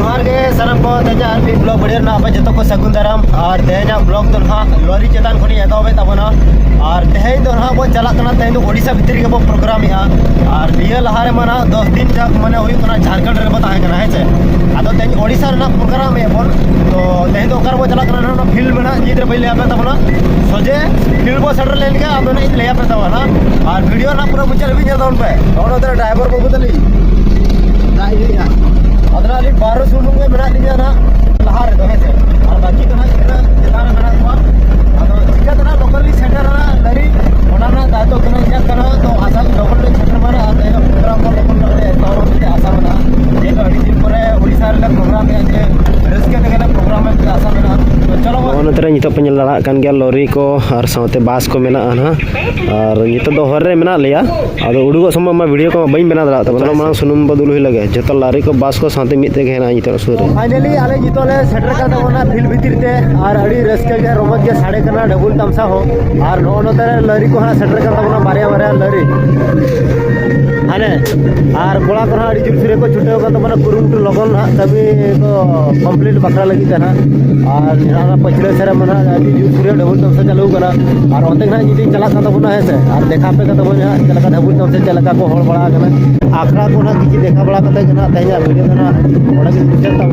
जोहार के सानम को तेजा आरपी ब्लॉग बढ़िया ना आप जतो को सगुन दाराम और तेजा ब्लॉग तो ना लॉरी चेतान खनि एतोबे तबना और तेहें दो ना बो चला कना तेहें दो ओडिशा भितर के बो प्रोग्राम या और निया लहारे मना 10 दिन तक मने हुई कना झारखंड रे बता है कना है से आदो तेज ओडिशा रे ना प्रोग्राम है बोल तो तेहें दो कर बो चला कना ना फिल्म ना जीत रे पहले आपे तबना सोजे फिल्म बो सडर लेन के आप ना ले आपे तबना और वीडियो ना पूरा मुचल भी जा दोन पे और उधर ड्राइवर को बदली ना ये अदना ली 12 सुनुंग में मेरा दिया ना लहार दो है से और बाकी तो ना इतना जिताना मेरा हुआ और चिका तो ना लोकली सेंटर ना लरी ओना ना दातो कना या कना तो आशा लोकल सेंटर माना आते हैं प्रोग्राम को लोकल करे तो मुझे आशा बना ये तो अड़ी दिन परे ओडिसा रे प्रोग्राम है जे रस्के तक प्रोग्राम है आशा बना तो चलो ओन तरह नितो पेनला कान गया लॉरी को और साथे बास को मेना ना और नितो दो हर रे मेना लिया और उडुगो समय मा वीडियो को बई मेना दरा तब मांग सुनुम बदल हुई लगे जतो लारी को बास को साथे मिते के ना नितो सुर फाइनली आले जितो ले सेटर का तबना फील्ड भीतर ते और अड़ी रस्के के रोमत के साड़े करना डबल तमसा हो और नो तरह लरी को सेटर का तबना बारिया बारिया लरी हाने और कोड़ा को अड़ी जुल सुरे को छुटे को तबना कुरुमटू लगन ना तभी को कंप्लीट बकरा लगी था और ना पछले सरे मना अभी जुल सुरे डबल तमसा चालू करा और ओते ना यदि चला का तबना है से और देखा पे का तबना चला का डबल तमसा चला का को होड़ बड़ा कना आखरा को ना किछि देखा बड़ा कते ना तेजा वीडियो ना बड़ा के पिक्चर ता